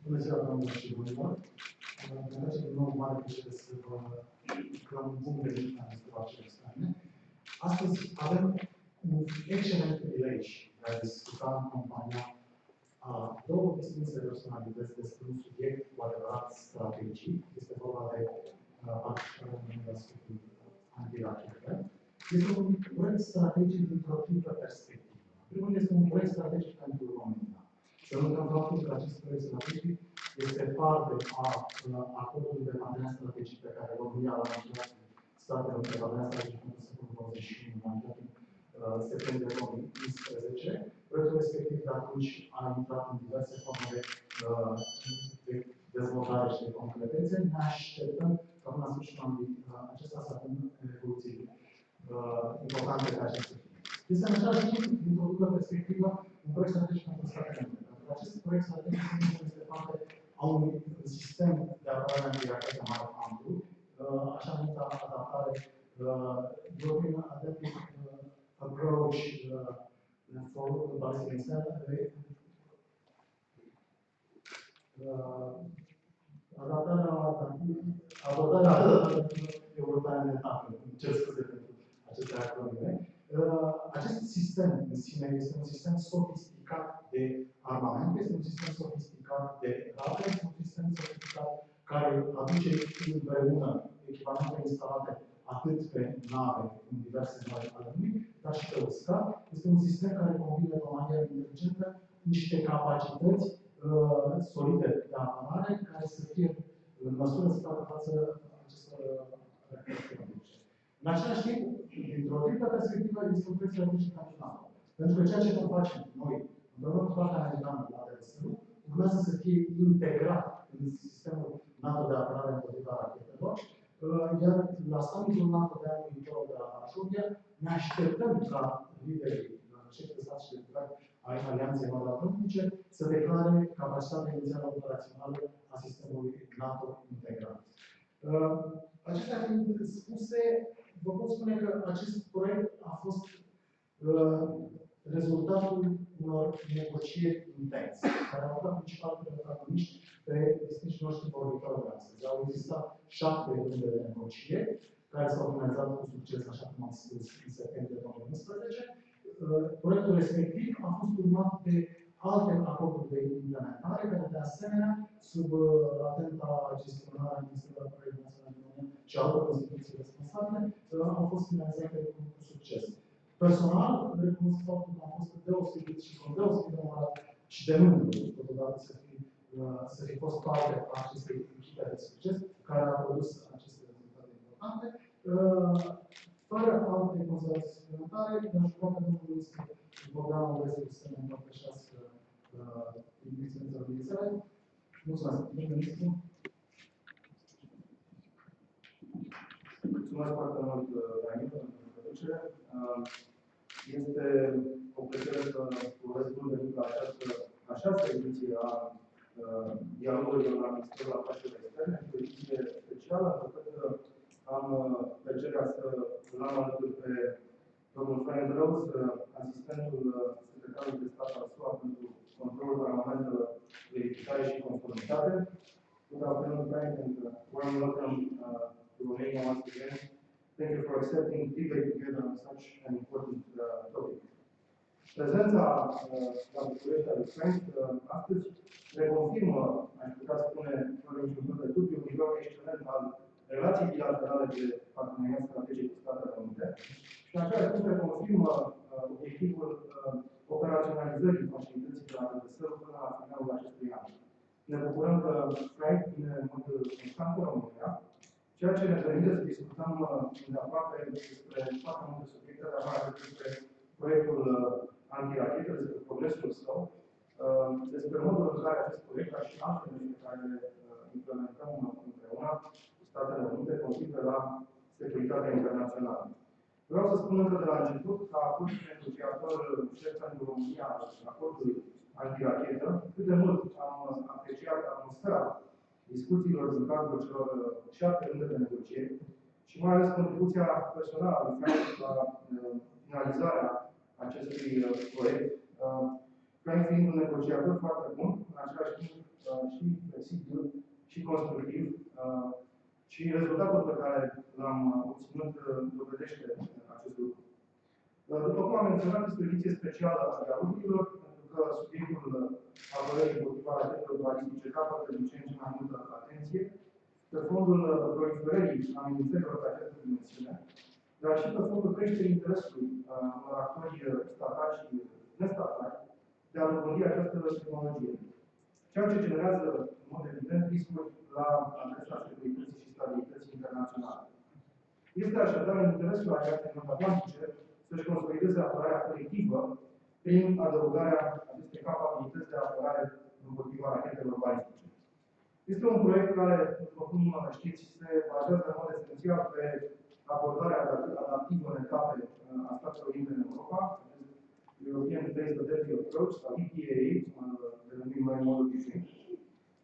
Bună ziua, doamnelor și domnilor! Îmi face din nou mare plăcere să vă lucrăm un bun venit la aceste examene. Astăzi avem un excelent prilej de a discuta în compania a două distinse personalități despre un subiect cu adevărat strategic. Este vorba de Apararea României asupra antirachetelor. Este un proiect strategic dintr-o triplă perspectivă. Primul este un proiect strategic pentru România. Să nu uităm faptul că acest proiect strategic este parte a acordului de parteneriat strategic pe care România l-a încheiat Statele Unite, parteneriat strategic pentru secolul 21, l-a încheiat în septembrie 2015. Proiectul respectiv de atunci a intrat în diverse forme de dezvoltare și de competențe. Ne așteptăm ca până la sfârșitul anului acesta să avem evoluții importante pe acest subiect. Este în același timp, dintr-o dublă perspectivă, un proiect strategic pentru Statele Unite. Acest proiect strategic este parte a unui sistem de apărare antirachetă mai amplu, așa numită adaptare European Adaptive Approach for Balistice abordarea europeană de atacă. Îmi cer scuze pentru aceste acronime. Acest sistem în sine este un sistem sofisticat de armament, este un sistem sofisticat de rache, este un sistem sofisticat care aduce împreună echipamente instalate atât pe nave, în diverse nave ale lumii, dar și pe uscat. Este un sistem care combine de o manieră inteligentă niște capacități solide de apărare care să fie în măsură să facă față acestor reacții. În același timp, dintr-o triplă perspectivă, este un proiect strategic național. Pentru că ceea ce vom face noi, împreună cu partea americană la DRS-ul, urmează să fie integrat în sistemul NATO de apărare împotriva rachetelor, iar la summitul NATO de anul viitor de la Varsovia, ne așteptăm ca liderii, șefii de stat și de guvern ai Alianței Nord-Atlantice să declare capacitatea inițială operațională a sistemului NATO integrat. Acestea fiind spuse, vă pot spune că acest proiect a fost rezultatul unor negocieri intense, care au avut principal protagoniști pe distinși noștri vorbitori de astăzi. Au existat 7 runde de negocieri, care s-au finalizat cu succes, așa cum am spus, în septembrie 2011. Proiectul respectiv a fost urmat de alte acorduri de implementare, care de asemenea, sub atenta gestionare a Ministerului Apărării Naționale din România și altor instituții responsabile, au fost finalizate cu succes. Personal, recunosc faptul că am fost deosebit și cu deosebit de onorat și de mândru, totodată să fi fost parte a acestei echipe de succes, care a produs aceste rezultate importante. Fără alte considerații suplimentare, le-aș ruga pe domnul ministru Bogdan Olescu să ne împărtășească investițiile organizare. Mulțumesc, domnul ministru. Mulțumesc foarte mult, Daniel, pentru introducere. Este o plăcere să urez bun venit la a șasea ediție a Dialogurilor la Ministerul Afacerilor Externe, o ediție specială, pentru că am plăcerea să îl am alături pe domnul Frank Rose, asistentul secretarului de stat al SUA pentru controlul armamentelor, verificare și conformitate. Good afternoon, Frank, and warm welcome to Romania once again. Thank you for accepting debate together on such an important topic. Prezența la București a lui Frank astăzi reconfirmă, aș putea spune, fără niciun fel de dubiu, un nivel excelent al relații bilaterale de parteneriat strategic cu Statele Unite și, în același timp, reconfirmă obiectivul operaționalizării facilității de la DRS până la finalul acestui an. Ne bucurăm că Frank vine în mod constant în România, ceea ce ne permite să discutăm îndeaproape despre foarte multe subiecte, dar mai ales despre proiectul antirachetă, despre progresul său, despre modul în care acest proiect, ca și altele pe care le implementăm împreună cu Statele Unite, contribuie la securitatea internațională. Vreau să spun încă de la început că a fost negociator șef pentru România al acordului antirachetă, cât de mult am apreciat atmosfera discuțiilor din cadrul celor 7 runde de negocieri și mai ales contribuția personală a lui Frank la finalizarea acestui proiect. Frank fiind un negociator foarte bun, în același timp și flexibil, și constructiv. Și rezultatul pe care l-am obținut dovedește acest lucru. După cum am menționat, este o ediție specială a dialogurilor, pentru că subiectul apărării împotriva rachetelor balistice capătă din ce în ce mai multă atenție, pe fondul proliferării amenințărilor pe această dimensiune, dar și pe fondul creșterii interesului unor actori statali și nestatali de a dobândi această tehnologie. Ceea ce generează, în mod evident, riscuri la adresa securității și stabilității internaționale. Este așadar în interesul alianței transatlantice să-și consolideze apărarea colectivă prin adăugarea acestei capabilități de apărare împotriva rachetelor balistice. Este un proiect care, după cum știți, se bazează în mod esențial pe abordarea adaptivă în etape a Statelor Unite în Europa, European Phased Adaptive Approach, sau EPAA, denumim mai în mod obișnuit,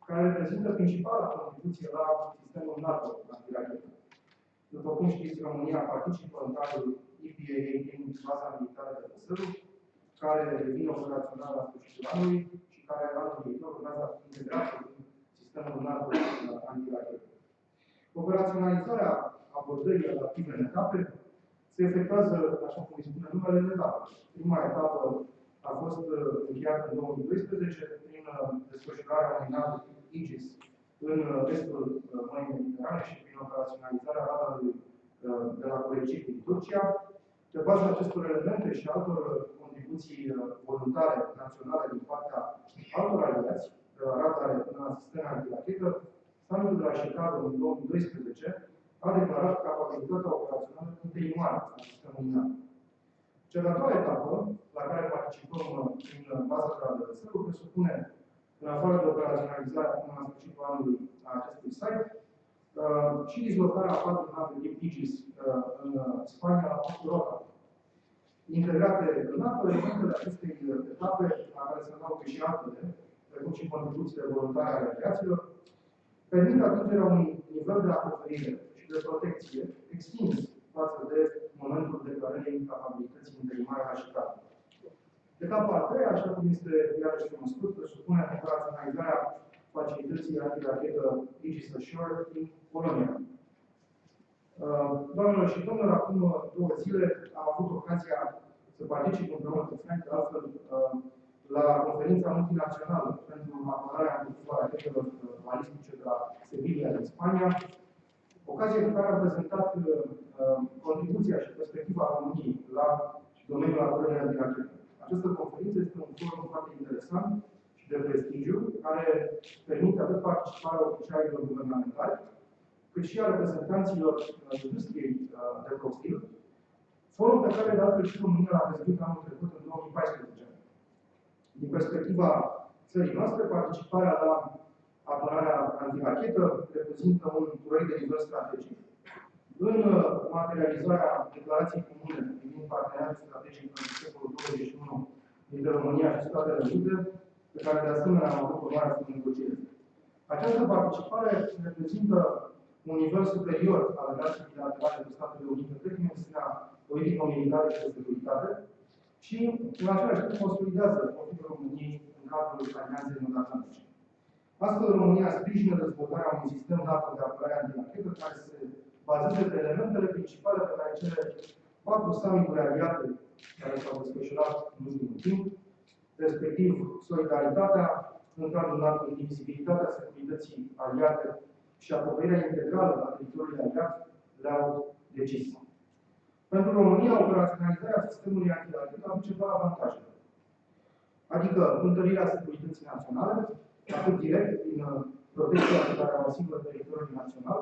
care reprezintă principala contribuție la sistemul NATO antirachetă. După cum știți, România participă în cadrul EPAA prin baza militară de Răsăru, care devine operațională la sfârșitul anului și care anul viitor urmează a fi integrată în sistemul NATO antirachetă. Operaționalizarea abordării adaptive în etape se efectuează, așa cum îi spune numele, în etapă. Prima etapă a fost încheiată în 2012 prin desfășurarea unui nav de tip Aegis în estul Mării Mediterane și prin operaționalizarea radarului de la Corecit din Turcia. Pe baza acestor elemente și altor contribuții voluntare naționale din partea altor aliați, de la radare până la sisteme antirachetă, summitul de la Chicago în 2012 a declarat capabilitatea operațională interimară a sistemului NATO. Cea de-a doua etapă, la care participăm prin baza de la Răsăru, presupune, în afară de operaționalizarea până la sfârșitul anului a acestui site, și dislocarea a 4 nave tip Aegis în Spania la portul Rotterdam. Integrate în NATO, elementele acestei etape, la care se adaugă și altele, precum și contribuțiile voluntare ale aviaților, permit atingerea unui nivel de acoperire și de protecție extins față de momentul declarării incapabilității interimare la Chicago. Etapa a treia, așa cum este iarăși cunoscut, presupune operaționalizarea facilității antirachetă Aegis Ashore din Polonia. Doamnelor și domnilor, acum 2 zile am avut ocazia să particip împreună cu Frank, de altfel, la conferința multinațională pentru apărarea împotriva rachetelor balistice de la Sevilla din Spania, ocazie cu care am prezentat contribuția și perspectiva României la domeniul apărării antirachetă. Această conferință este un forum foarte interesant și de prestigiu, care permite atât participarea oficialilor guvernamentali, cât și a reprezentanților industriei de profil, forum pe care, de altfel, și România l-a prezentat anul trecut, în 2014. Din perspectiva țării noastre, participarea la apărarea antirachetă reprezintă un proiect de nivel strategic. În materializarea declarației comune privind parteneriatul strategic pentru secolul 21 dintre România și Statele Unite, pe care de asemenea am avut onoarea să negociez. Această participare reprezintă un nivel superior al relației bilaterale cu Statele Unite pe dimensiunea politico-militară și de securitate și, în același timp, consolidează poziția României în cadrul alianței nord-atlantice. Astfel, România sprijină dezvoltarea unui sistem NATO de apărare antirachetă care se bazează pe elementele principale pe care cele 4 summit-uri aliate care s-au desfășurat în ultimul timp, respectiv solidaritatea în cadrul NATO, indivisibilitatea securității aliate și acoperirea integrală a teritoriului aliat le-au decis. Pentru România, operaționalizarea sistemului antirachetă aduce doar avantaje. Adică întărirea securității naționale, atât direct prin protecția pe care o asigură teritoriul național,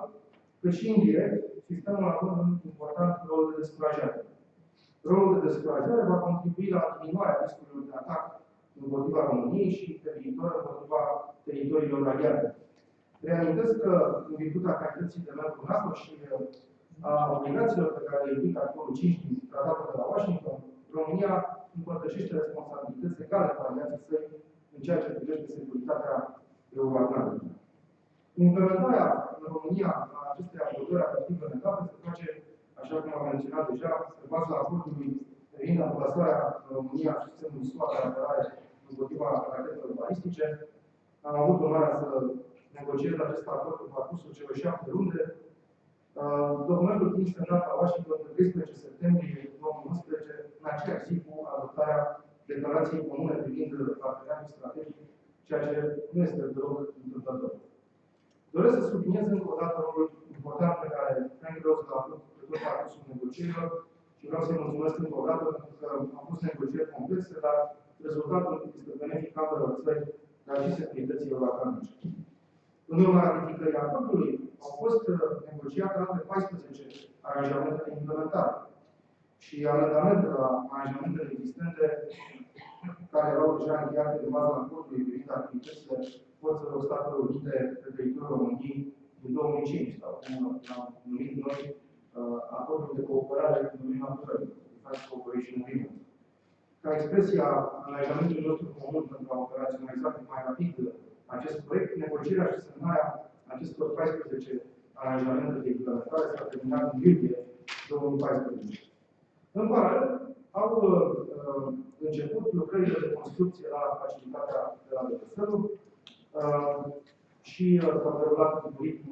cât și indirect, sistemul având un important rol de descurajare. Rolul de descurajare va contribui la diminuarea riscurilor de atac împotriva României și pe viitor împotriva teritoriilor aliate. Reamintesc că, în virtutea calității de membru NATO și a obligațiilor pe care le implică articolul 5 din Tratatul de la Washington, România împărtășește responsabilități egale cu aliații săi în ceea ce privește securitatea euroatlantică. Implementarea în România a acestei abordări adaptive în etape se face, așa cum am menționat deja, pe baza acordului privind amplasarea în România a sistemului SUA de apărare împotriva rachetelor balistice, Am avut onoarea să negociez acest acord pe parcursul celor 7 runde. Documentul fiind semnat la Washington pe 13 septembrie 2011, în aceeași zi cu adoptarea declarației comune privind parteneriatul strategic, ceea ce nu este deloc întâmplător. Doresc să subliniez încă o dată rolul important pe care Frank Rose l-a avut pe tot parcursul negocierilor și vreau să-i mulțumesc încă o dată pentru că au fost negocieri complexe, dar rezultatul este benefic ambelor țări, dar și securității euroatlantice. În urma ratificării acordului au fost negociate alte 14 aranjamente de implementare și amendamente la aranjamentele existente care erau deja încheiate de baza acordului privind activitățile forțelor Statelor Unite pe teritoriul României din 2005, sau cum am numit noi acordul de cooperare în domeniul apărării, Defense Cooperation Agreement. Ca expresie a angajamentului nostru comun pentru a operaționaliza cât mai rapid acest proiect, negocierea și semnarea acestor 14 aranjamente de implementare s-a terminat în iulie 2014. În paralel, au început lucrările de construcție la facilitatea de la Bătăsăru și s-au derulat în ritm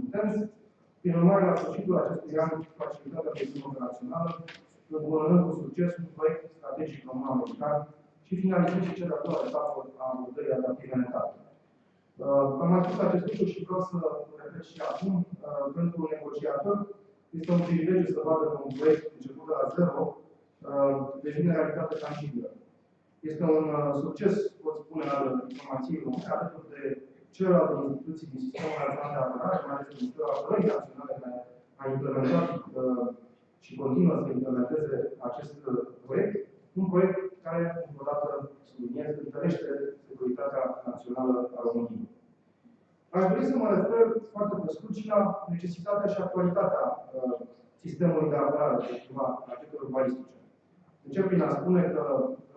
intens. Prin urmare, la sfârșitul acestui an, facilitatea devine operațională, încununând cu succes un proiect strategic român-american și finalizând și cea de-a doua etapă a abordării adaptive în etapă. Am mai spus acest lucru și vreau să repet și acum. Pentru negociator, este un privilegiu să vadă că un proiect început de la zero devine realitate tangibilă. Este un succes, pot spune, al informației române, alături de celelalte instituții din Sistemul Național de Apărare, mai ales Ministerul Apărării Naționale, care a implementat și continuă să implementeze acest proiect. Un proiect care, încă o dată, subliniez, întărește securitatea națională a României. Aș dori să mă refer foarte pe scurt și la necesitatea și actualitatea sistemului de apărare împotriva rachetelor balistice. Încep prin a spune că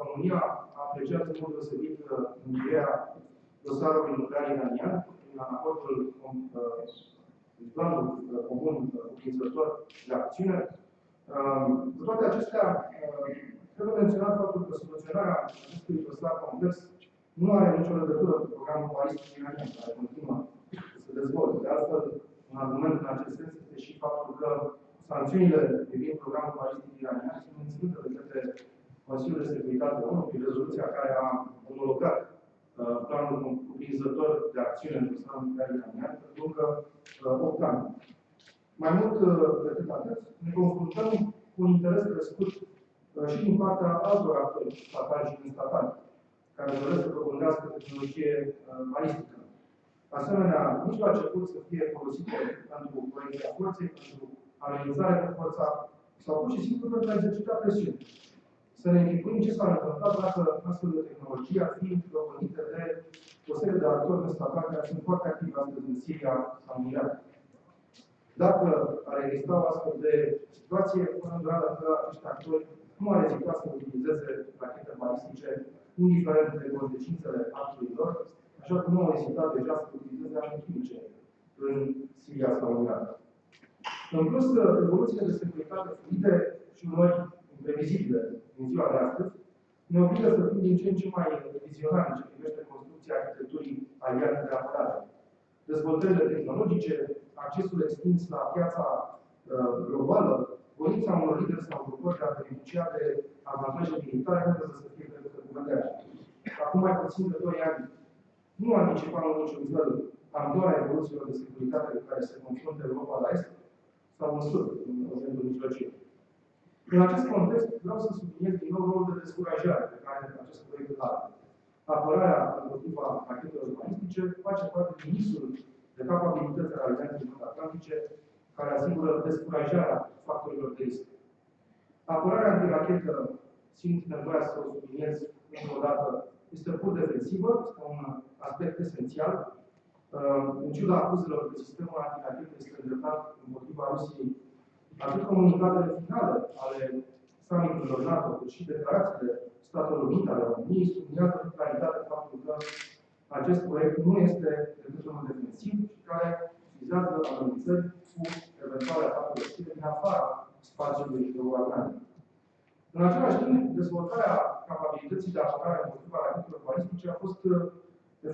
România a apreciat în mod deosebit încheierea dosarului nuclear iranian prin acordul planul comun cuprinzător de acțiune. Cu toate acestea, trebuie menționat faptul că soluționarea acestui dosar complex nu are nicio legătură cu programul balistic iranian, care continuă să se dezvolte. De altfel, un argument în acest sens este și faptul că sancțiunile privind programul balistic iranian sunt menținute de către Consiliul de Securitate ONU prin rezoluția care a omologat planul cuprinzător de acțiune în dosarul nuclear iranian pentru încă 8 ani. Mai mult decât atât, ne confruntăm cu un interes crescut și din partea altor actori statali și nestatali, care doresc să dobândească tehnologie balistică. Asemenea, mijloace să fie folosite pentru proiecția forței, pentru amenințare cu forța, sau pur și simplu pentru a exercita presiune. Să ne închipuim ce s-ar întâmpla dacă astfel de tehnologie ar fi dobândite de o serie de actori nestatali care sunt foarte activi astăzi în Siria sau în Irak. Dacă ar exista o astfel de situație, fără îndoială că acești actori nu ar ezita să utilizeze rachete balistice, indiferent de consecințele actului lor, așa cum nu au ezitat deja să utilizeze arme chimice în Siria sau în Irak. În plus, evoluțiile de securitate fluide și uneori imprevizibile din ziua de astăzi ne obligă să fim din ce în ce mai vizionari în ce privește construcția arhitecturii aliate de apărare. Dezvoltările tehnologice, accesul extins la piața globală, voința unor lideri sau grupări de a beneficia de avantaje militare nu trebuie să fie pentru vedere. Acum mai puțin de 2 ani, nu anticipam în niciun fel amploarea evoluțiilor de securitate cu care se confruntă Europa la Est sau în Sud, în Orientul Mijlociu. În acest context, vreau să subliniez din nou rolul de descurajare pe care acest proiect îl are. Apărarea împotriva rachetelor balistice face parte din mixul de capabilități ale Alianței Transatlantice care asigură descurajarea factorilor de risc. Apărarea antirachetă, simt nevoia să o subliniez încă o dată, este pur defensivă, este un aspect esențial. În ciuda acuzelor că sistemul antirachetă este îndreptat împotriva Rusiei, atât comunicatele finale ale summiturilor NATO, cât și declarațiile Statelor Unite ale României subliniază cu claritate faptul că acest proiect nu este decât unul defensiv și care vizează amenințări cu eventuale atacuri ostile din afara spațiului euroatlantic. În același timp, dezvoltarea capabilității de apărare împotriva rachetelor balistice a fost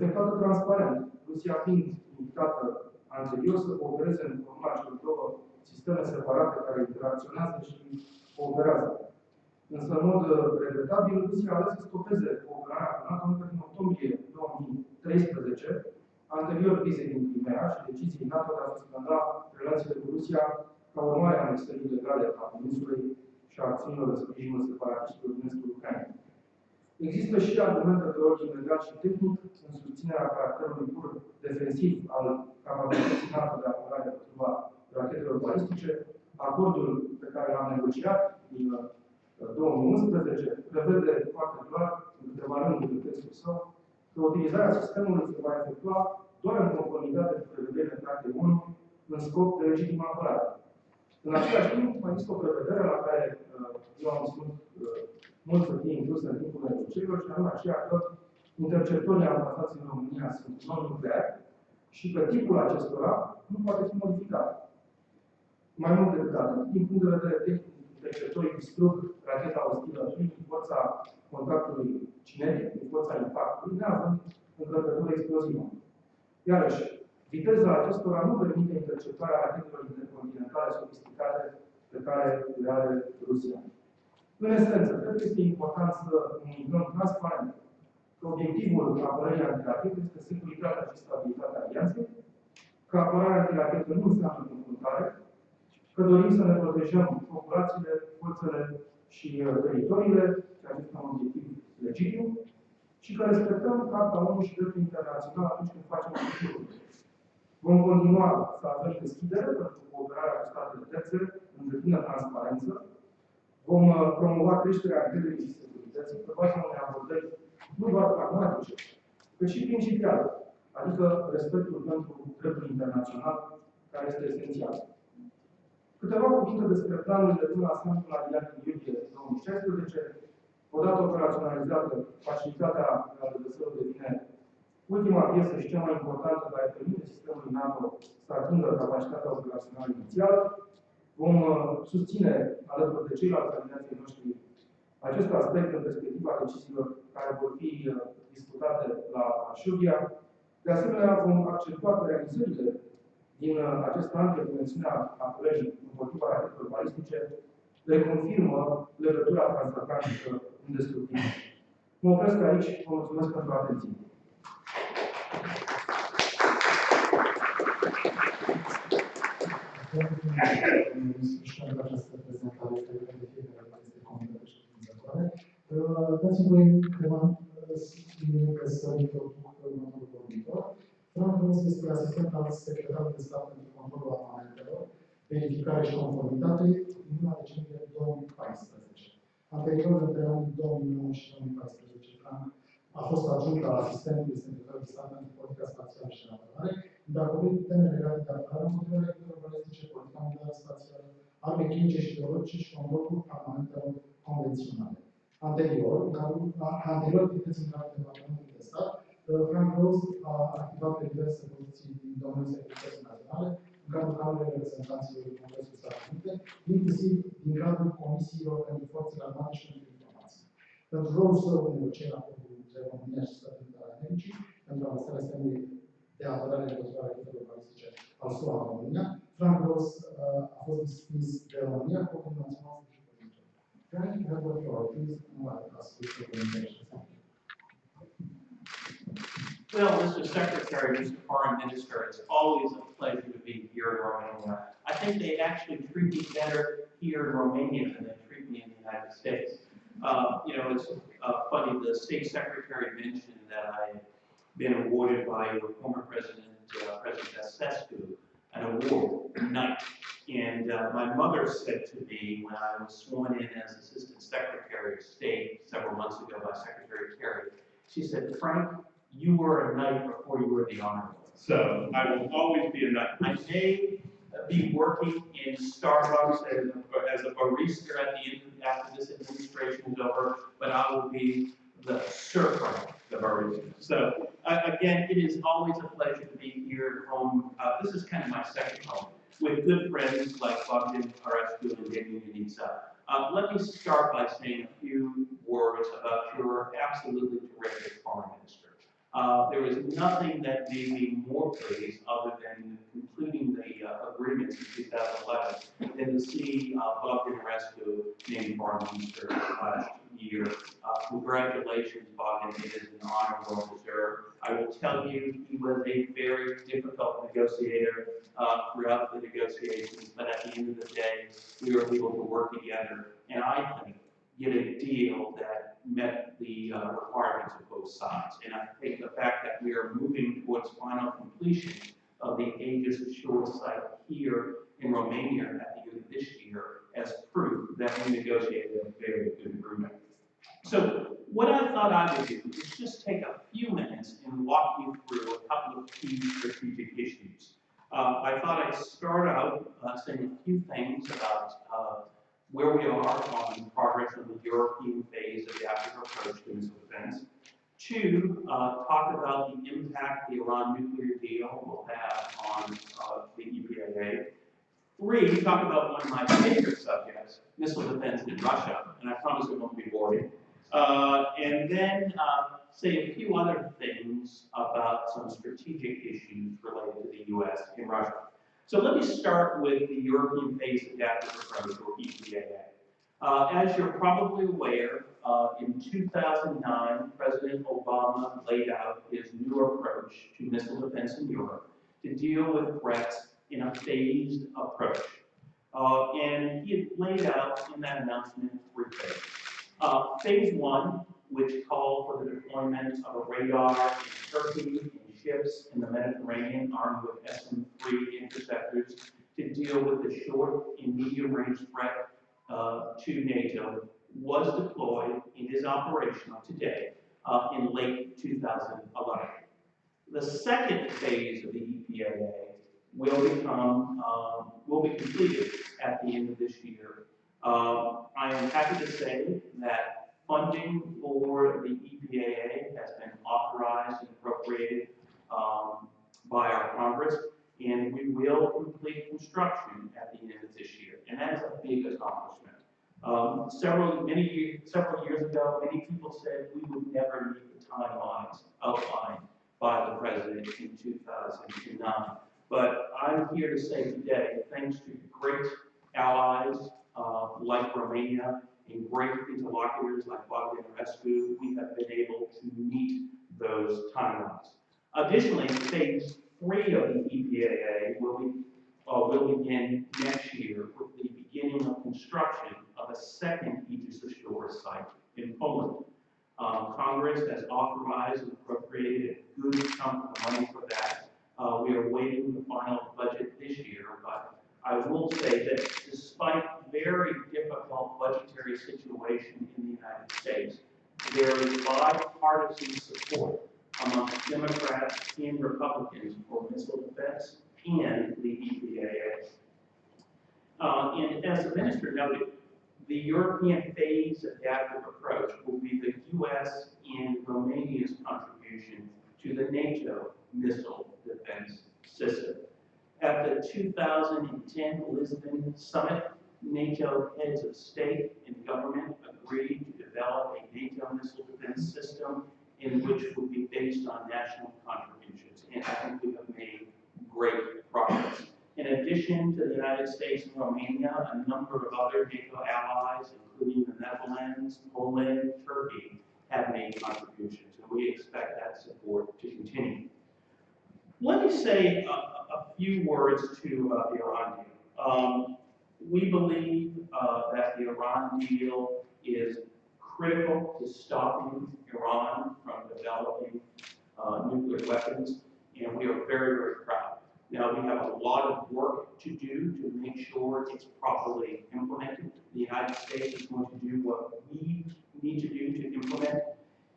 efectuată transparent, Rusia fiind invitată anterior să coopereze în formula celor două sisteme separate care interacționează și cooperează. Însă, în mod regretabil, Rusia a ales să stopeze cooperarea cu NATO încă din octombrie 2013, anterior crizei din Crimea și deciziei NATO de a suspenda relațiile cu Rusia ca urmare a anexării ilegale a peninsulei și a acțiunilor de sprijinul separatiștilor din estul Ucrainei. Există și argumente de ordin legal și tehnic în susținerea caracterului pur defensiv al capabilității NATO de apărare împotriva rachetelor balistice. Acordul pe care l-am negociat din 2011 prevede foarte clar, în câteva rânduri de textul său, că utilizarea sistemului se va efectua doar în conformitate cu prevederile Cartei ONU în scop de legitimă apărare. În același timp, mai există o prevedere la care eu am ținut mult să fie inclusă în timpul negocierilor, și anume aceea că interceptorii ambasați în România sunt non-nucleari și că tipul acestora nu poate fi modificat. Mai mult decât atât, din punct de vedere tehnic, interceptorii distrug racheta ostilă prin forța contactului cinetic, prin forța impactului, neavând încărcătură explozivă. Iarăși, viteza acestora nu permite interceptarea rachetelor intercontinentale sofisticate pe care le are Rusia. În esență, cred că este important să comunicăm transparent că obiectivul apărării antirachetă este securitatea și stabilitatea alianței, că apărarea antirachetă nu înseamnă confruntare, că dorim să ne protejăm populațiile, forțele și teritoriile, și acesta este un obiectiv legitim, și că respectăm Carta ONU și dreptul internațional atunci când facem acest lucru. Vom continua să avem deschidere pentru cooperarea cu statele terțe în deplină transparență. Vom promova creșterea încrederii și securității pe baza unei abordări nu doar pragmatice, cât și principiale, adică respectul pentru dreptul internațional, care este esențial. Câteva cuvinte despre planurile până la summitul aliat din iulie 2016. Odată operaționalizată, facilitatea de adresări devine ultima piesă și cea mai importantă care permite sistemului NATO să atingă capacitatea operațională inițială. Vom susține alături de ceilalți aliații noștri acest aspect în perspectiva deciziilor care vor fi discutate la Varsovia. De asemenea, vom accentua că realizările din acest an de dimensiunea apărării împotriva rachetelor balistice reconfirmă legătura transatlantică indestructibilă. Mă opresc aici, vă mulțumesc pentru atenție. Dați-mi voi câteva minute să introduc următorul vorbitor. Frank Rose este asistent al secretarului de stat pentru controlul armamentelor, verificare și conformitate din luna decembrie 2014. Anterior, între anii 2009 și 2014, Frank a fost adjunct al asistentului secretarului de stat pentru politica spațială și de apărare, de a cobori teme legate de apărare împotriva rachetelor balistice, politica militară spațială, arme chimice și biologice și controlul armamentelor convenționale. Anterior, activități în cadrul Departamentului de Stat, Frank Rose a activat pe diverse poziții din domeniul securității naționale, în cadrul Camerei Reprezentanților din Congresul Statelor Unite, inclusiv din cadrul Comisiilor pentru Forțele Armate și pentru Informații. Pentru rolul său în negocierea acordului între România și Statele Unite ale Americii, pentru avansarea sistemului de apărare împotriva rachetelor balistice al SUA în România, Frank Rose a fost distins de România cu Ordinul Național de Justiție. Frank, you have the floor. Please, ask your presentation. Well, Mr. Secretary, Mr. Foreign Minister, it's always a pleasure to be here in Romania. I think they actually treat me better here in Romania than they treat me in the United States. It's funny, the State Secretary mentioned that I've been awarded by your former President, President Esescu, an award, Knight. And my mother said to me when I was sworn in as Assistant Secretary of State several months ago by Secretary Kerry, she said, Frank, you were a knight before you were the honorable. So I will always be a knight. I may be working in Starbucks as a barista after this administration is over, but I will be the Sir Frank, the barista. So again, it is always a pleasure to be here at home. This is kind of my second home, with good friends like Bogdan Parescu and Daniel Yanitsa. Let me start by saying a few words about your absolutely terrific foreign minister. There was nothing that made me more pleased other than concluding the agreements in 2011 than to see Bogdan Rescu named Foreign Minister last year. Congratulations, Bogdan. It is an honor well deserved. I will tell you, he was a very difficult negotiator throughout the negotiations, but at the end of the day, we were able to work together, and I think get a deal that met the requirements of both sides. And I think the fact that we are moving towards final completion of the Aegis Ashore site here in Romania at the end of this year as proof that we negotiated a very good agreement. So what I thought I would do is just take a few minutes and walk you through a couple of key strategic issues. I thought I'd start out saying a few things about where we are on progress of the European phase adaptive approach to missile defense. Two, talk about the impact the Iran nuclear deal will have on the EPAA. Three, talk about one of my favorite subjects, missile defense in Russia, and I promise it won't be boring. And then say a few other things about some strategic issues related to the U.S. and Russia. So let me start with the European Phase Adaptive Approach, or EPAA. As you're probably aware, in 2009, President Obama laid out his new approach to missile defense in Europe to deal with threats in a phased approach. And he had laid out in that announcement 3 phases. Phase 1, which called for the deployment of a radar in Turkey and ships in the Mediterranean armed with SM-3 interceptors to deal with the short and medium-range threat to NATO, was deployed and is operational today in late 2011. The second phase of the EPAA will be completed at the end of this year. I am happy to say that funding for the EPAA has been authorized and appropriated by our Congress, and we will complete construction at the end of this year, and that is a big accomplishment. Several years ago, many people said we would never meet the timelines outlined by the President in 2009. But I'm here to say today, thanks to great allies like Romania and great interlocutors like Bogdan Rescu, we have been able to meet those timelines. Additionally, phase 3 of the EPAA will begin next year with the beginning of construction of a second Aegis Ashore site in Poland. Congress has authorized and appropriated a good chunk of money for that. We are waiting the final budget this year, but I will say that despite very difficult budgetary situation in the United States, there is bipartisan support among Democrats and Republicans for missile defense and the EPAA. And as the minister noted, the European phase adaptive approach will be the U.S. and Romania's contribution to the NATO missile defense system. At the 2010 Lisbon Summit, NATO heads of state and government agreed to develop a NATO missile defense system in which will be based on national contributions. And I think we have made great progress. In addition to the United States and Romania, a number of other NATO allies, including the Netherlands, Poland, and Turkey, have made contributions, and we expect that support to continue. Let me say a few words, too, about the Iran deal. We believe that the Iran deal is critical to stopping Iran from developing nuclear weapons, and we are very, very proud. Now, we have a lot of work to do to make sure it's properly implemented. The United States is going to do what we need to do to implement,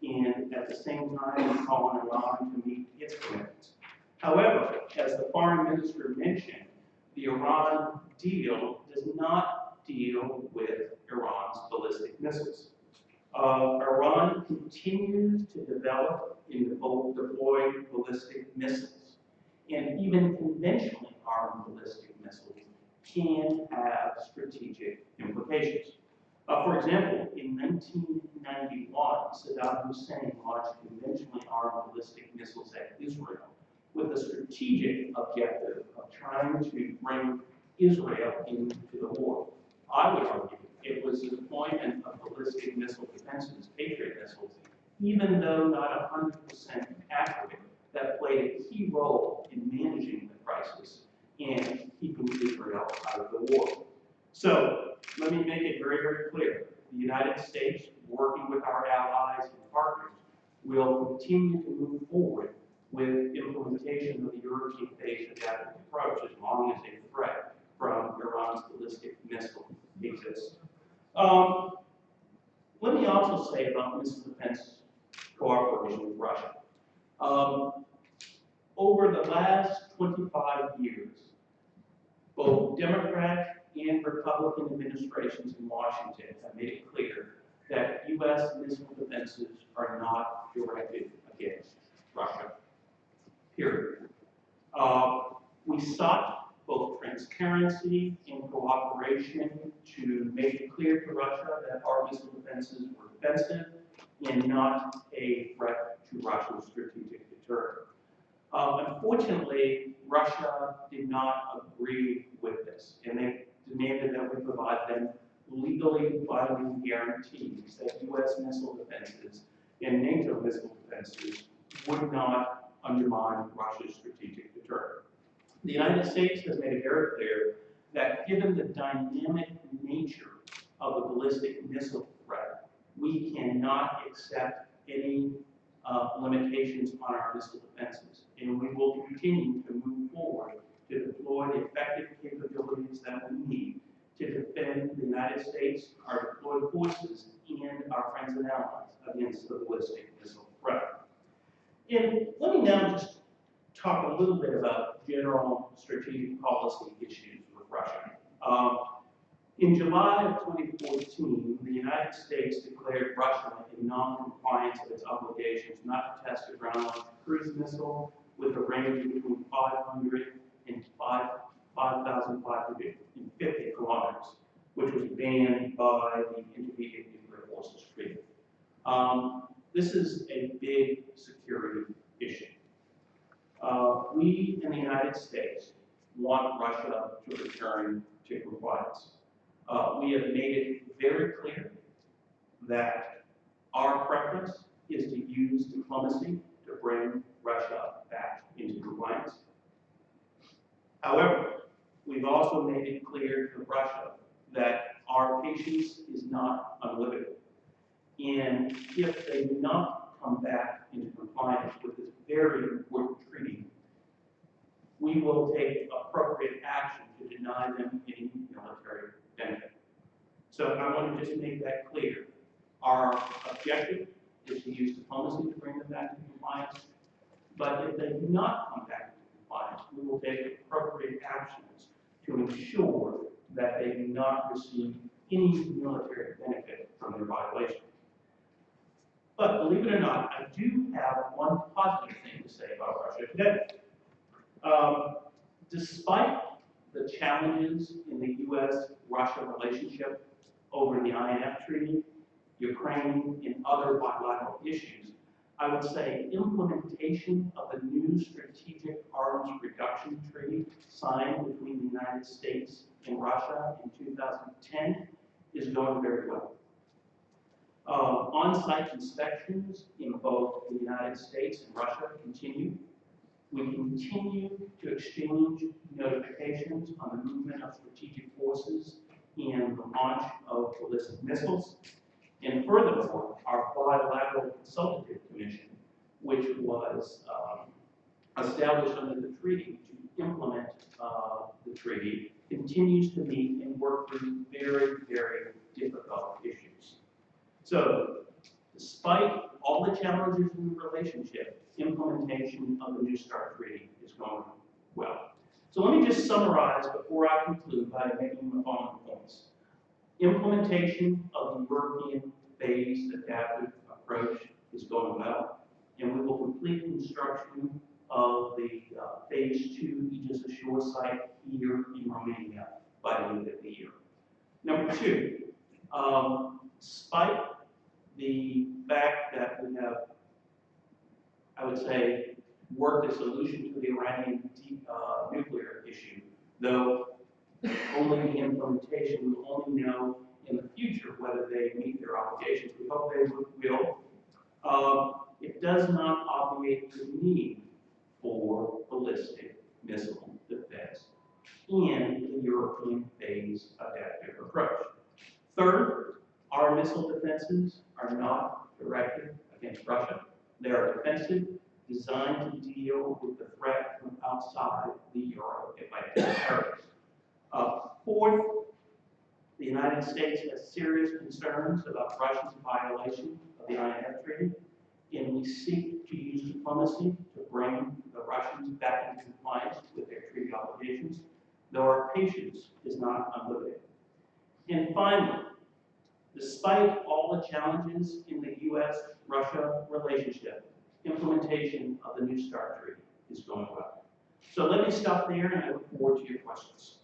and at the same time, we call on Iran to meet its commitments. However, as the foreign minister mentioned, the Iran deal does not deal with Iran's ballistic missiles. Iran continues to develop and deploy ballistic missiles, and even conventionally armed ballistic missiles can have strategic implications. For example, in 1991, Saddam Hussein launched conventionally armed ballistic Israel, with the strategic objective of trying to bring Israel into the war. I would argue it was the deployment of ballistic missile defenses, Patriot missiles, even though not 100% accurate, that played a key role in managing the crisis and keeping Israel out of the war. So let me make it very, very clear. The United States, working with our allies and partners, will continue to move forward with implementation of the European-based adaptive approach as long as a threat from Iran's ballistic missile exists. Let me also say about missile defense cooperation with Russia. Over the last 25 years, both Democrat and Republican administrations in Washington have made it clear that U.S. missile defenses are not directed against Russia, period. We sought both transparency and cooperation to make it clear to Russia that our missile defenses were defensive and not a threat to Russia's strategic deterrent. Unfortunately, Russia did not agree with this, and they demanded that we provide them legally binding guarantees that U.S. missile defenses and NATO missile defenses would not undermine Russia's strategic deterrent. The United States has made it very clear that given the dynamic nature of the ballistic missile threat, we cannot accept any limitations on our missile defenses, and we will continue to move forward to deploy the effective capabilities that we need to defend the United States, our deployed forces, and our friends and allies against the ballistic missile threat. And let me now just talk a little bit about general strategic policy issues with Russia. In July of 2014, the United States declared Russia in non-compliance of its obligations not to test a ground-launched cruise missile with a range between 500 and 5,550 kilometers, which was banned by the Intermediate Nuclear Forces Treaty. This is a big security issue. We in the United States want Russia to return to compliance. We have made it very clear that our preference is to use diplomacy to bring Russia back into compliance. However, we've also made it clear to Russia that our patience is not unlimited. And if they do not come back into compliance with this very important treaty, we will take appropriate action to deny them any military benefit. So I want to just make that clear. Our objective is to use diplomacy to bring them back into compliance, but if they do not come back into compliance, we will take appropriate actions to ensure that they do not receive any military benefit from their violation. But believe it or not, I do have one positive thing to say about Russia today. Despite the challenges in the U.S.-Russia relationship over the INF Treaty, Ukraine, and other bilateral issues, I would say implementation of the new Strategic Arms Reduction Treaty signed between the United States and Russia in 2010 is going very well. On-site inspections in both the United States and Russia continue. We continue to exchange notifications on the movement of strategic forces and the launch of ballistic missiles. And furthermore, our bilateral consultative commission, which was established under the treaty to implement the treaty, continues to meet and work through very, very difficult issues. So, despite all the challenges in the relationship, implementation of the New START Treaty is going well. So let me just summarize before I conclude by making the following points. Implementation of the European phased adaptive approach is going well, and we will complete construction of the phase 2 Aegis Ashore site here in Romania by the end of the year. Number 2, despite the fact that we have, I would say, work a solution to the Iranian nuclear issue, though only the implementation, we will only know in the future whether they meet their obligations. We hope they will. It does not obviate the need for ballistic missile defense in the European phase adaptive approach. Third, our missile defenses are not directed against Russia. They are defensive, designed to deal with the threat from outside the Euro-Atlantic areas. Fourth, the United States has serious concerns about Russia's violation of the INF Treaty, and we seek to use diplomacy to bring the Russians back into compliance with their treaty obligations, though our patience is not unlimited. And finally, despite all the challenges in the U.S.-Russia relationship, implementation of the New START Treaty is going well. So let me stop there, and I look forward to your questions.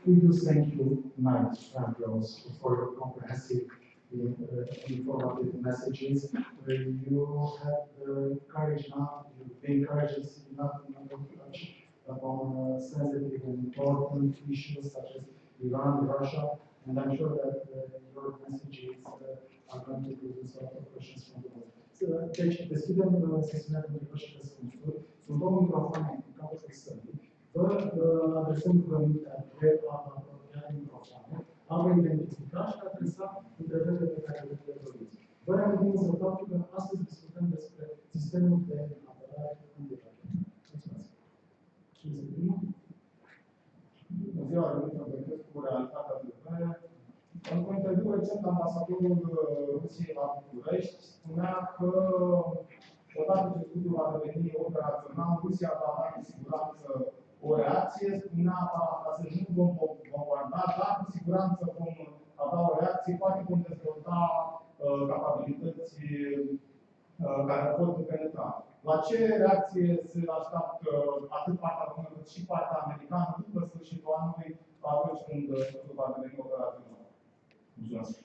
We do thank you, Knight Ambrose, for your comprehensive informative messages. You have the courage enough, you've been courageous enough to touch upon sensitive and important issues such as Iran, Russia, and I'm sure that your messages are going to produce a lot of questions from the board. Deci, deschidem sesiunea de întrebări și răspunsuri. Sunt două microfoane în capătul sălii. Vă adresăm rugămintea de a apropia microfoane, a vă identifica și a adresa întrebările pe care le doriți. Vă reamintim însă faptul că astăzi discutăm despre sistemul de apărare antirachet. Mulțumesc. Cine se primă? Bună ziua, Rământăm Becăs cu realitatea de vreme. Într-un interviu recent, ambasadorul Rusiei la București spunea că odată ce studiul va deveni operațional, Rusia va avea cu siguranță o reacție. Spunea, parafrazez, nu vom bombarda, dar cu siguranță vom avea o reacție, poate vom dezvolta capabilități care pot penetra. La ce reacție se așteaptă atât partea română cât și partea americană după sfârșitul anului, atunci când va deveni operațional? Mulțumesc.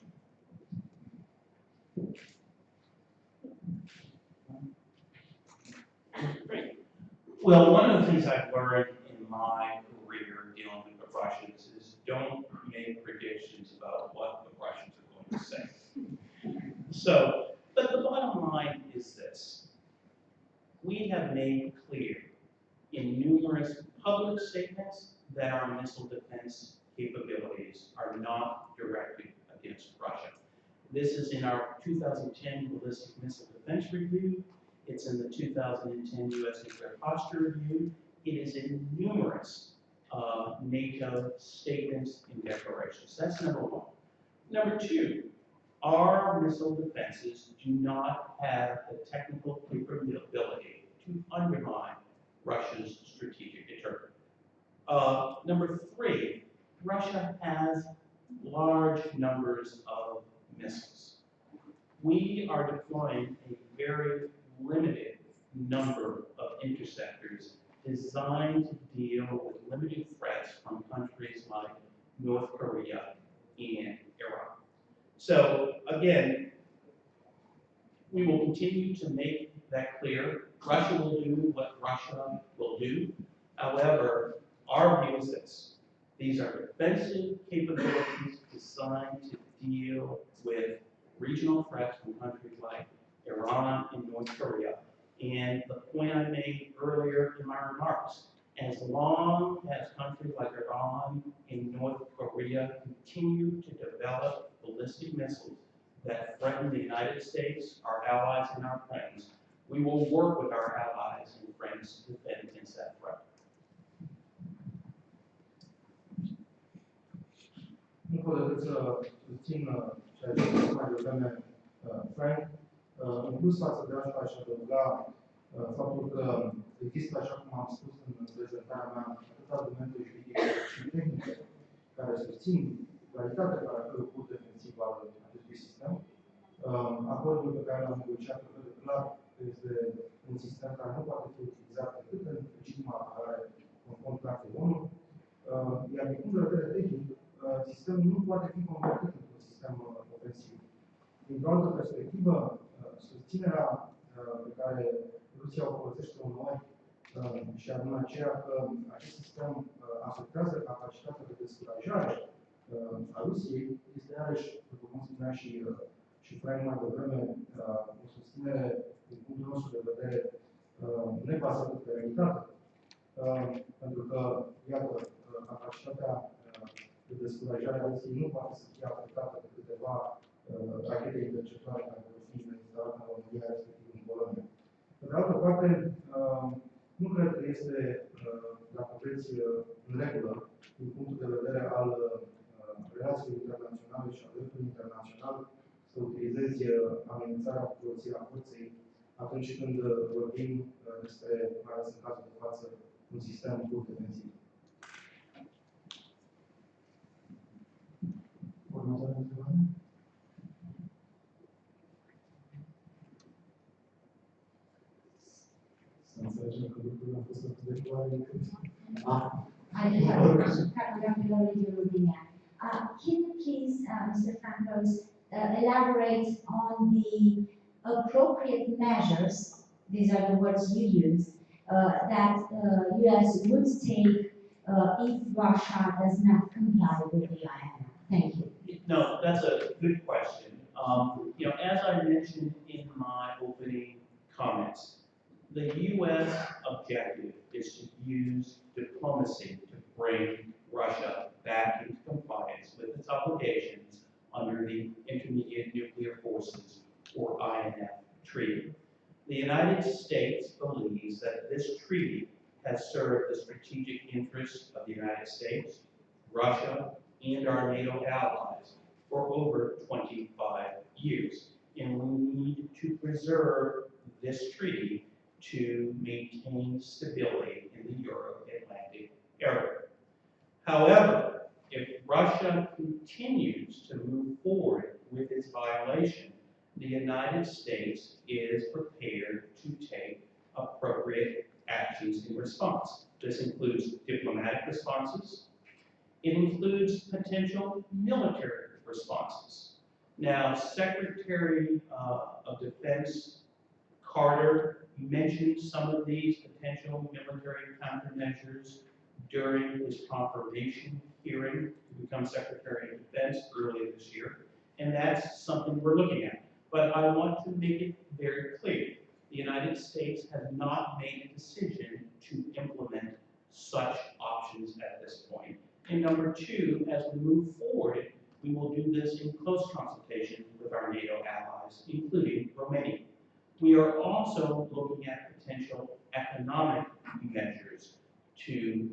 Well, one of the things I've learned in my career dealing with the Russians is don't make predictions about what the Russians are going to say. So, but the bottom line is this. We have made clear in numerous public statements that our missile defense capabilities are not directed against Russia. This is in our 2010 Ballistic Missile Defense Review. It's in the 2010 U.S. Nuclear Posture Review. It is in numerous NATO statements and declarations. That's number one. Number two, our missile defenses do not have the technical capability to undermine Russia's strategic deterrent. Number three, Russia has large numbers of missiles. We are deploying a very limited number of interceptors designed to deal with limited threats from countries like North Korea and Iran. So again, we will continue to make that clear. Russia will do what Russia will do. However, our view is this. These are defensive capabilities designed to deal with regional threats from countries like Iran and North Korea. And the point I made earlier in my remarks, as long as countries like Iran and North Korea continue to develop ballistic missiles that threaten the United States, our allies and our friends, we will work with our allies and friends to defend against that threat. Nu pot decât să susțin ceea ce a spus mai devreme Frank. În plus față de asta aș adăuga faptul că există, așa cum am spus în prezentarea mea, atât argumente juridice și tehnice care susțin claritatea caracterului pur defensiv al acestui sistem. Acordul pe care l-am negociat vede clar că este un sistem care nu poate fi utilizat decât în regimul apărare conform Cartei ONU, iar din punct de vedere tehnic, sistemul nu poate fi convertit într-un sistem ofensiv. Dintr-o altă perspectivă, susținerea pe care Rusia o folosește uneori și anume aceea că acest sistem afectează capacitatea de descurajare a Rusiei, este iarăși, după cum spunea și Frank mai devreme, o susținere, din punctul nostru de vedere, nebazată pe realitate. Pentru că, iată, capacitatea de descurajare a Rusiei nu poate să fie afectată de câteva rachete interceptoare care vor fi instalate în România, respectiv în Polonia. Pe de altă parte, nu cred că este, dacă vreți, în regulă, din punctul de vedere al relațiilor internaționale și al dreptului internațional, să utilizezi amenințarea cu folosirea forței atunci când vorbim despre, mai ales în cazul de față, un sistem pur defensiv. Următoarea întrebare? Să înțelegem că lucrurile au fost atât de clare încât... I do have a question. Dialoguri Romaniei. Can you please, Mr. Frankos, elaborate on the appropriate measures, these are the words you use, that US would take if Russia does not comply with the INF? Thank you. No, that's a good question. As I mentioned in my opening comments, the U.S. objective is to use diplomacy to bring Russia back into compliance with its obligations under the Intermediate Nuclear Forces, or INF, treaty. The United States believes that this treaty has served the strategic interests of the United States, Russia, and our NATO allies for over 25 years. And we need to preserve this treaty to maintain stability in the Euro-Atlantic area. However, if Russia continues to move forward with its violation, the United States is prepared to take appropriate actions in response. This includes diplomatic responses. It includes potential military responses. Now, Secretary of Defense Carter mentioned some of these potential military countermeasures during his confirmation hearing to become Secretary of Defense earlier this year, and that's something we're looking at. But I want to make it very clear, the United States has not made a decision to implement such options at this point. And number two, as we move forward, we will do this in close consultation with our NATO allies, including Romania. We are also looking at potential economic measures to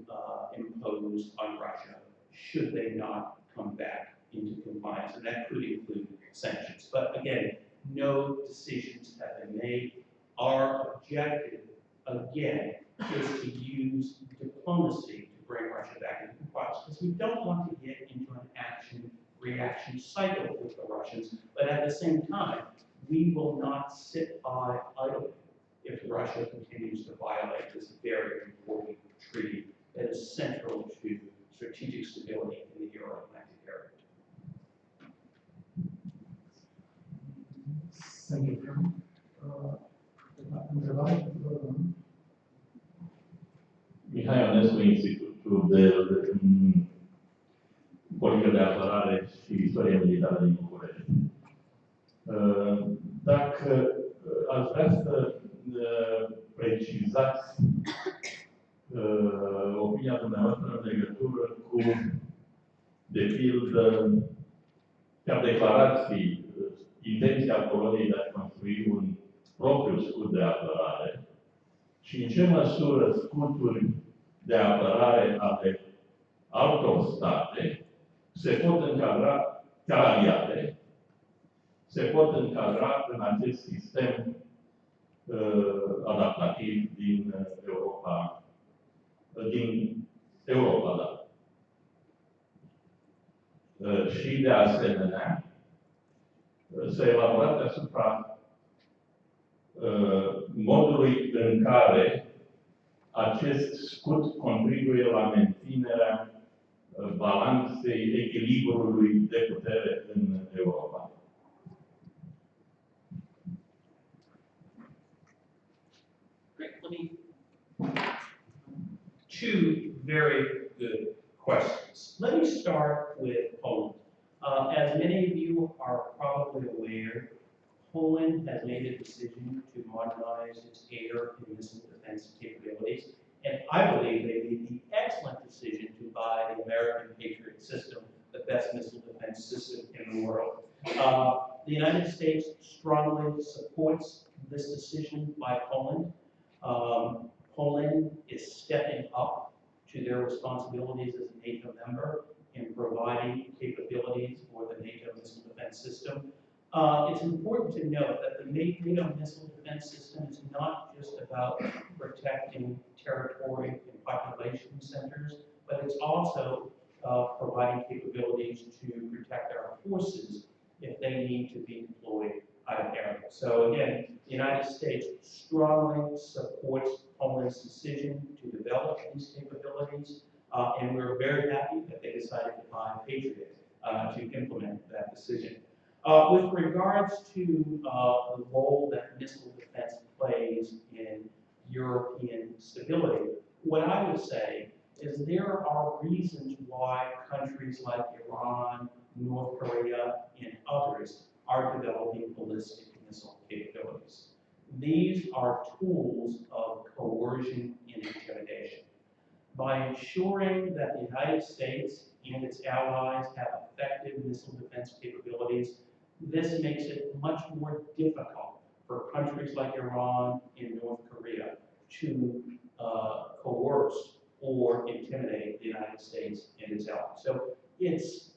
impose on Russia should they not come back into compliance, and that could include sanctions. But again, no decisions have been made. Our objective, again, is to use diplomacy to bring Russia back into compliance, because we don't want to get into an action-reaction cycle with the Russians, but at the same time, we will not sit by idly if Russia continues to violate this very important treaty that is central to strategic stability in the Euro-Atlantic area. Thank you, Frank. Întrebare? Mihai Ionescu, Institutul de Politică de Apărare și Istorie Militară din București. Dacă aș vrea să precizați opinia dumneavoastră în legătură cu, de pildă, chiar declarații, intenția Poloniei de a construi un propriu scut de apărare și în ce măsură scuturi de apărare ale altor state se pot încadra ca aliate, se pot încadra în acest sistem adaptativ din Europa, da. Și de asemenea, să elaborați asupra modului în care acest scut contribuie la menținerea balanței, echilibrului de putere în Europa. start with Poland. As many of you are probably aware, Poland has made a decision to modernize its air and missile defense capabilities, and I believe they made the excellent decision to buy the American Patriot system, the best missile defense system in the world. The United States strongly supports this decision by Poland. Poland is stepping up to their responsibilities as a NATO member in providing capabilities for the NATO missile defense system. It's important to note that the NATO missile defense system is not just about protecting territory and population centers, but it's also providing capabilities to protect our forces if they need to be deployed out of area. So again, the United States strongly supports Poland's decision to develop these capabilities, and we're very happy that they decided to buy Patriot to implement that decision. With regards to the role that missile defense plays in European stability, what I would say is there are reasons why countries like Iran, North Korea, and others are developing ballistic missile capabilities. These are tools of coercion and intimidation. By ensuring that the United States and its allies have effective missile defense capabilities, this makes it much more difficult for countries like Iran and North Korea to coerce or intimidate the United States and its allies. So it's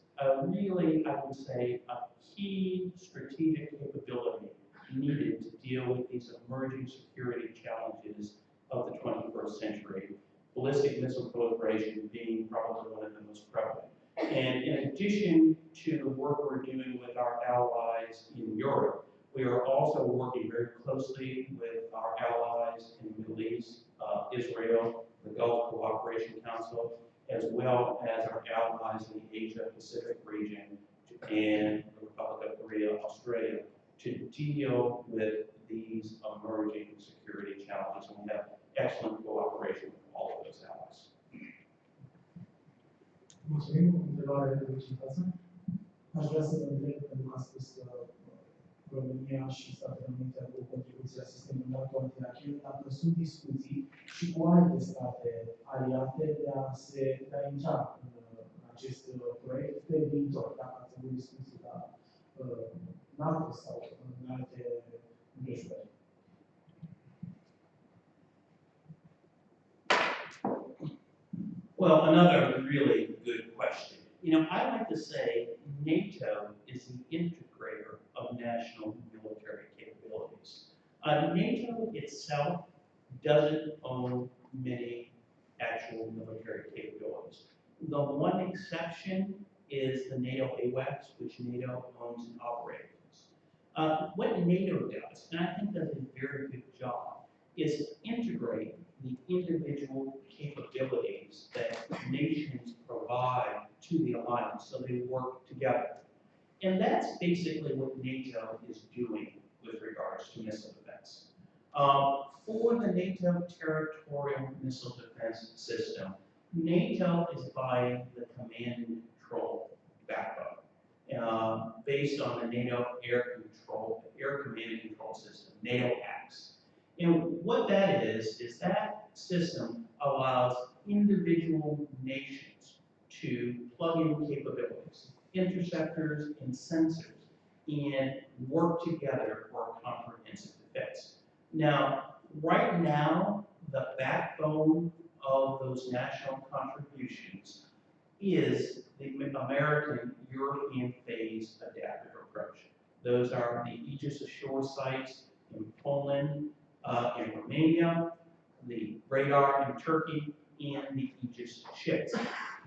really, I would say, a key strategic capability needed to deal with these emerging security challenges of the 21st century, ballistic missile proliferation being probably one of the most prevalent. And in addition to the work we're doing with our allies in Europe, we are also working very closely with our allies in the Middle East, Israel, the Gulf Cooperation Council, as well as our allies in the Asia-Pacific region, Japan, the Republic of Korea, Australia, to deal with these emerging security challenges. And we have excellent cooperation with all of those allies. Mulțumim. Întrebare de licitație. Aș vrea să vă întreb, pentru că a spus că România și Statele Unite au o contribuție la sistemul NATO antirachetă, dacă sunt discuții și cu alte state aliate de a intra în acest proiect pe viitor, dacă ați avut discuții la NATO sau în alte împrejurări. Well, another really good question. You know, I like to say NATO is the integrator of national military capabilities. NATO itself doesn't own many actual military capabilities. The one exception is the NATO AWACS, which NATO owns and operates. What NATO does, and I think does a very good job, is integrate the individual capabilities that nations provide to the alliance, so they work together. And that's basically what NATO is doing with regards to missile defense. For the NATO territorial missile defense system, NATO is buying the command and control backbone based on the NATO air command and control system, NATO ACS. And what that is that system allows individual nations to plug in capabilities, interceptors and sensors, and work together for a comprehensive defense. Now, right now, the backbone of those national contributions is the American European phase adaptive approach. Those are the Aegis Ashore sites in Poland, in Romania, the radar in Turkey, and the Aegis ships.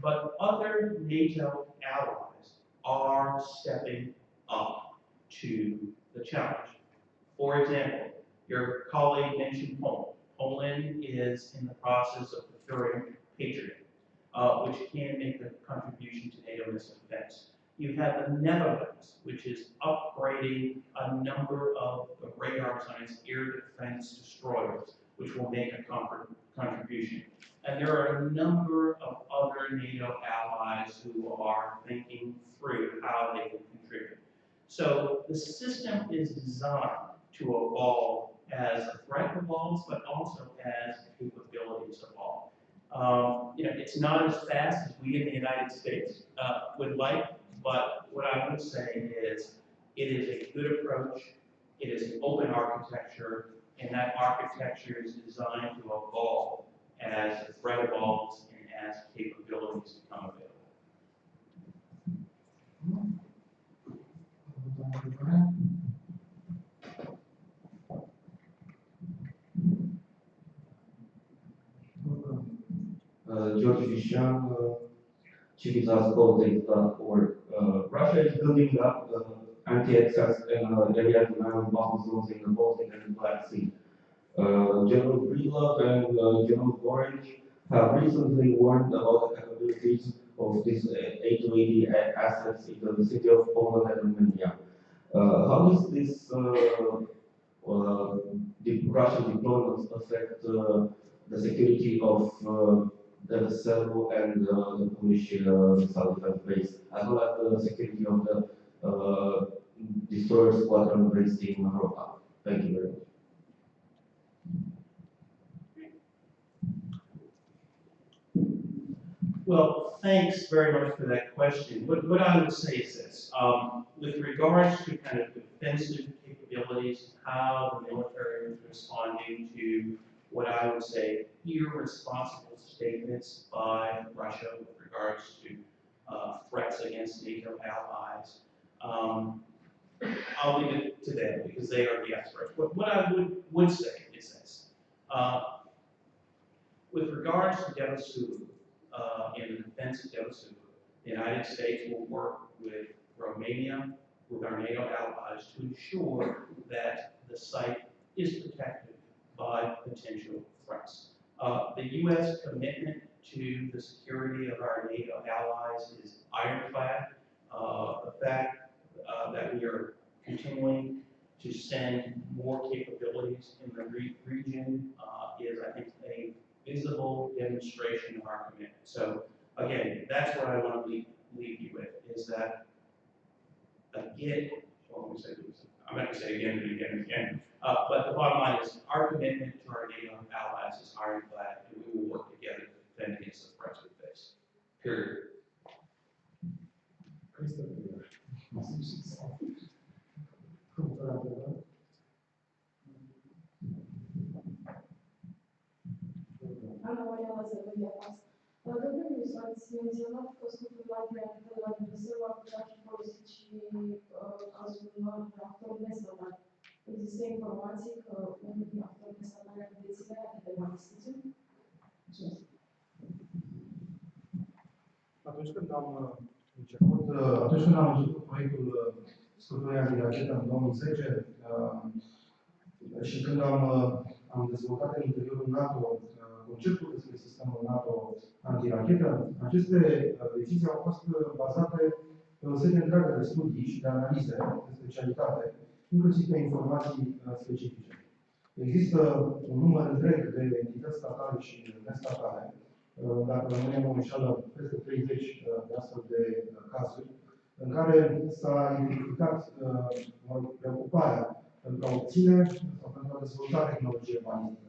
But other NATO allies are stepping up to the challenge. For example, your colleague mentioned Poland. Poland is in the process of procuring Patriot, which can make a contribution to NATO missile defense. You have the Netherlands, which is upgrading a number of the radars on its air defense destroyers, which will make a contribution. And there are a number of other NATO allies who are thinking through how they can contribute. So the system is designed to evolve as a threat evolves, but also as capabilities evolve. It's not as fast as we in the United States would like, but what I would say is it is a good approach. It is an open architecture, and that architecture is designed to evolve as the threat evolves and as capabilities become available. George Vishan, civilizedpolitics.org. Russia is building up anti-access and area denial buffer zones in the Baltic and the Black Sea. General Breedlove and General Gorich have recently warned about the capabilities of these A280 assets in the vicinity of Poland and Romania. How does this the Russian deployments affect the security of the Serbia and the Polish missile defense base, as well as the security of the destroyer squadron based in Europa? Thank you very much. Well, thanks very much for that question. What I would say is this. With regards to kind of defensive capabilities, how the military is responding to what I would say irresponsible statements by Russia with regards to threats against NATO allies, I'll leave it to them because they are the experts. But what I would say is this. With regards to Devasulu, in the defense of Devasulu, the United States will work with Romania, with our NATO allies, to ensure that the site is protected by potential threats. The U.S. commitment to the security of our NATO allies is ironclad. The fact that we are continuing to send more capabilities in the region is, I think, a visible demonstration of our commitment. So again, that's what I want to leave you with, is that, again, I'm going to say again and again and again, but the bottom line is our commitment to our NATO allies is ironclad, and we will work together to defend against the threats we face. Period. Domnul ați menționat că scopul de la Bruxelles ar putea fi folosit și cazul unor actori nestatali. Există informații că unul din actorii nestatali ar deține rachete balistice? Atunci când am început proiectul scutului antirachetă în 2010 și când am dezvoltat în interiorul NATO conceptul despre sistemul NATO antirachetă, aceste decizii au fost bazate pe o serie întreagă de studii și de analize de specialitate, inclusiv pe informații specifice. Există un număr întreg de entități statale și nestatale, dacă rămânem o înșală peste 30 de astfel de cazuri, în care s-a identificat preocuparea pentru a obține sau pentru a dezvolta tehnologie balistică.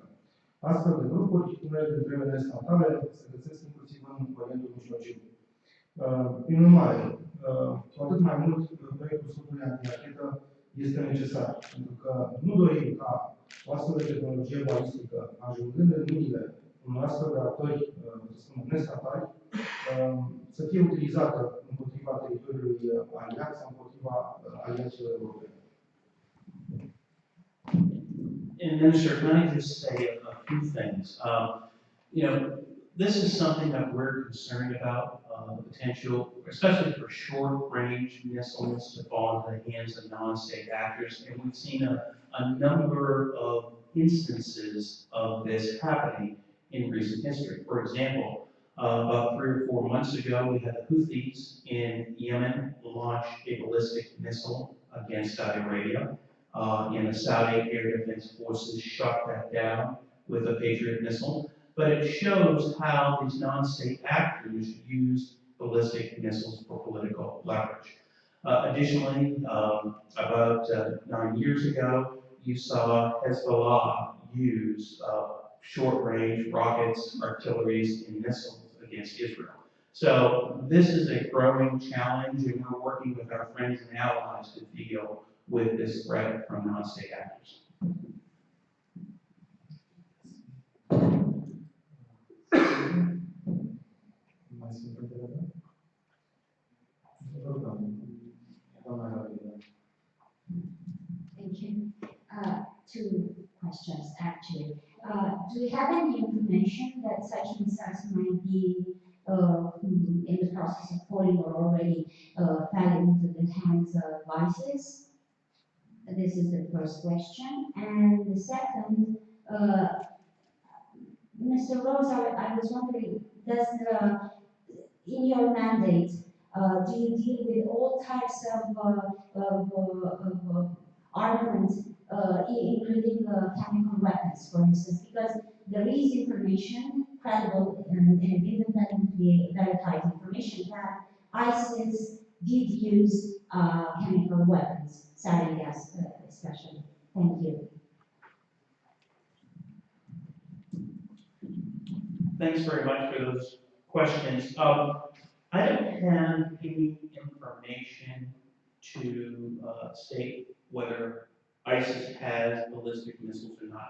Astfel de grupuri, unele dintre ele nestatale, se găsesc inclusiv în Orientul Mijlociu. Prin urmare, cu atât mai mult, proiectul scutului antirachetă este necesar, pentru că nu dorim ca o astfel de tehnologie balistică, ajungând în mâinile unor astfel de actori, să spunem, nestatali, să fie utilizată împotriva teritoriului aliat sau împotriva alianțelor europene. And Minister, can I just say a few things? This is something that we're concerned about, the potential, especially for short-range missiles to fall into the hands of non-state actors. And we've seen a number of instances of this happening in recent history. For example, about 3 or 4 months ago, we had the Houthis in Yemen launch a ballistic missile against Saudi Arabia. And the Saudi Air Defense Forces shot that down with a Patriot missile, but it shows how these non-state actors use ballistic missiles for political leverage. Additionally, about 9 years ago, you saw Hezbollah use short-range rockets, artilleries, and missiles against Israel. So this is a growing challenge, and we're working with our friends and allies to deal with this threat from non-state actors. Mai sunt întrebări? Rugăm, doamna Gabriela. Thank you. Two questions, actually. Do you have any information that such missiles might be in the process of falling or already falling into the hands of ISIS? This is the first question. And the second, Mr. Rose, I was wondering, in your mandate, do you deal with all types of armament, including chemical weapons, for instance? Because there is information, credible and independently verified information, that ISIS did use chemical weapons, sarin gas especially. Thank you. Thanks very much for those questions. I don't have any information to state whether ISIS has ballistic missiles or not.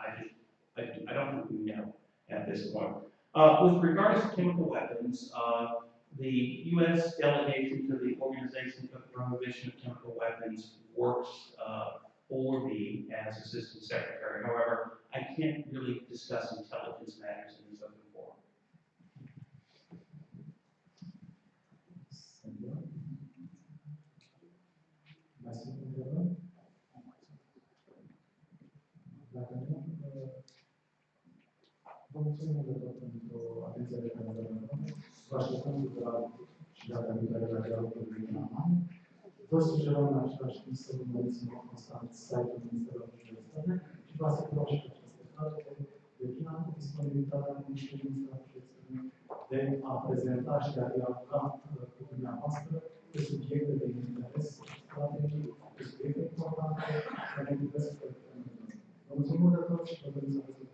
I don't think we know at this point. With regards to chemical weapons, the U.S. delegation to the Organization for the Prohibition of Chemical Weapons works for me as Assistant Secretary. However, I can't really discuss intelligence matters in this open forum. Mai sunt întrebări? Dacă nu, vă mulțumim de tot pentru atenția de care vă dăm. Vă așteptăm tuturor și data viitoare la Dialoguri MAE. Vă sugerăm în același timp să urmăriți în mod constant site-ul Ministerului Afacerilor Externe și vă asigurăm și pe această cale de plină disponibilitatea Ministerului Afacerilor Externe de a prezenta și de a dialoga cu dumneavoastră pe subiecte de interes strategic, pe subiecte importante care ne privesc pe termen lung. Vă mulțumim de tot și vă dorim să aveți o